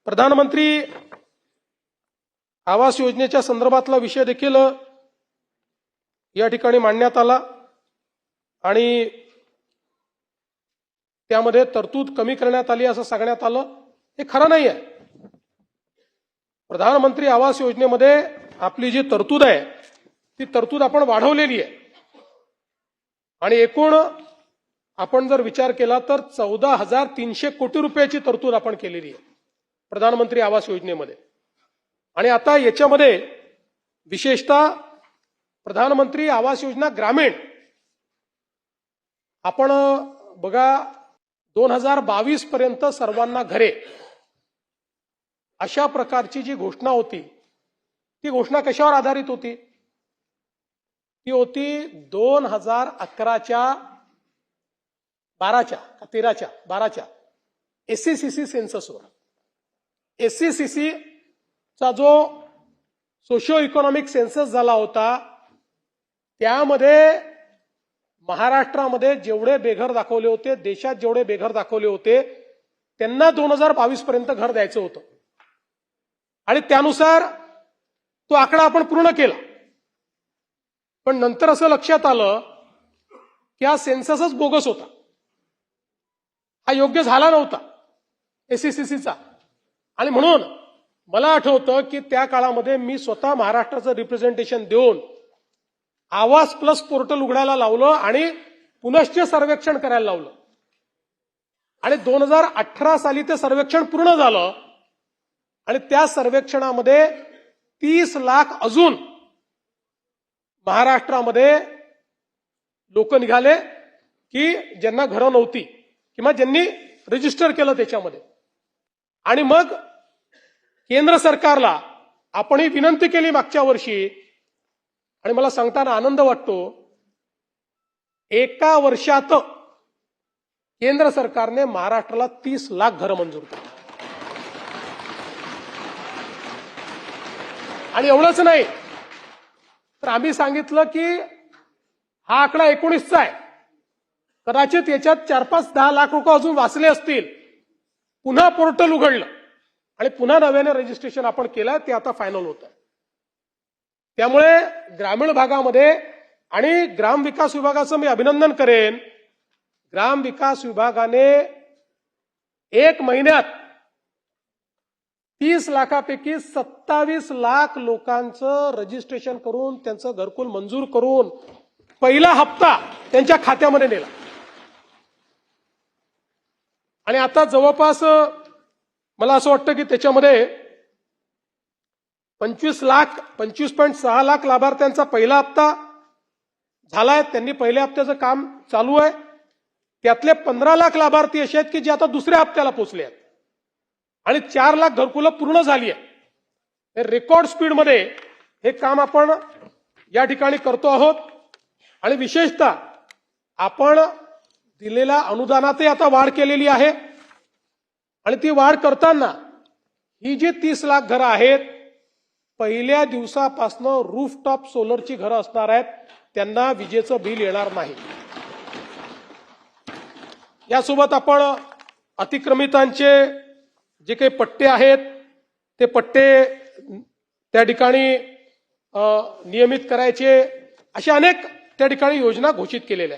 प्रधानमंत्री आवास योजनेच्या संदर्भातला विषय देखील या ठिकाणी मांडण्यात आला आणि त्यामध्ये तरतूद कमी करण्यात आली असं सांगण्यात आलं। हे खरं नाही आहे। प्रधानमंत्री आवास योजनेमध्ये आपली जी तरतूद आहे ती तरतूद आपण वाढवलेली आहे आणि एकूण आपण जर विचार केला तर 14,300 कोटी रुपयाची तरतूद आपण केलेली आहे प्रधानमंत्री आवास योजनेमध्ये। आणि आता याच्यामध्ये विशेषतः प्रधानमंत्री आवास योजना ग्रामीण आपण बघा 2022 पर्यंत सर्वांना घरे अशा प्रकारची जी घोषणा होती ती घोषणा कशावर आधारित होती? ती होती 2011च्या 12च्या एससीसीसी सेन्ससवर। एससीसीसी चा जो सोशिओ इकॉनॉमिक सेन्सस झाला होता त्यामध्ये महाराष्ट्रामध्ये जेवढे बेघर दाखवले होते, देशात जेवढे बेघर दाखवले होते त्यांना 2022 पर्यंत घर द्यायचं होतं आणि त्यानुसार तो आकडा आपण पूर्ण केला। पण नंतर असं लक्षात आलं की हा सेन्ससच बोगस होता, हा योग्य झाला नव्हता एससीसीचा। आणि म्हणून मला आठवतं की त्या काळामध्ये मी स्वतः महाराष्ट्राचं रिप्रेझेंटेशन देऊन आवास प्लस पोर्टल उघडायला लावलं आणि पुनश्च सर्वेक्षण करायला लावलं आणि 2018 साली ते सर्वेक्षण पूर्ण झालं आणि त्या सर्वेक्षणामध्ये 30 लाख अजून महाराष्ट्रामध्ये लोक निघाले की ज्यांना घरं नव्हती किंवा ज्यांनी रजिस्टर केलं त्याच्यामध्ये। आणि मग केंद्र सरकारला आपण ही विनंती केली मागच्या वर्षी आणि मला सांगताना आनंद वाटतो एका वर्षात केंद्र सरकारने महाराष्ट्राला 30 लाख घरं मंजूर केली। आणि एवढंच नाही तर आम्ही सांगितलं की हा आकडा 19चा आहे, कदाचित याच्यात 4-5-10 लाख रुपये अजून वाचले असतील। पुन्हा पोर्टल उघडलं आणि पुन्हा नव्याने रजिस्ट्रेशन आपण केलं, ते आता फायनल होतं। त्यामुळे ग्रामीण भागामध्ये आणि ग्रामविकास विभागाचं मी अभिनंदन करेन, ग्रामविकास विभागाने 1 महिन्यात 30 लाखापैकी 27 लाख लोकांचं रजिस्ट्रेशन करून त्यांचं घरकुल मंजूर करून पहिला हप्ता त्यांच्या खात्यामध्ये नेला। आणि आता जवळपास मला असं वाटतं की त्याच्यामध्ये 25.6 लाख लाभार्थ्यांचा पहिला हप्ता झालाय, त्यांनी पहिल्या हप्त्याचं काम चालू आहे। त्यातले 15 लाख लाभार्थी असे आहेत की जे आता दुसऱ्या हप्त्याला पोहोचले आहेत आणि 4 लाख घरकुलं पूर्ण झाली आहे। रेकॉर्ड स्पीडमध्ये हे काम आपण या ठिकाणी करतो आहोत आणि विशेषतः आपण दिलेल्या अनुदानातही आता वाढ केलेली आहे आणि ती वाढ करताना ही जी 30 लाख घरं आहेत पहिल्या दिवसापासून रूफटॉप सोलरची घरं असणार आहेत, त्यांना विजेचं बिल येणार नाही। यासोबत आपण अतिक्रमितांचे जे काही पट्टे आहेत ते पट्टे त्या ठिकाणी नियमित करायचे, अशा अनेक त्या ठिकाणी योजना घोषित केलेल्या आहेत।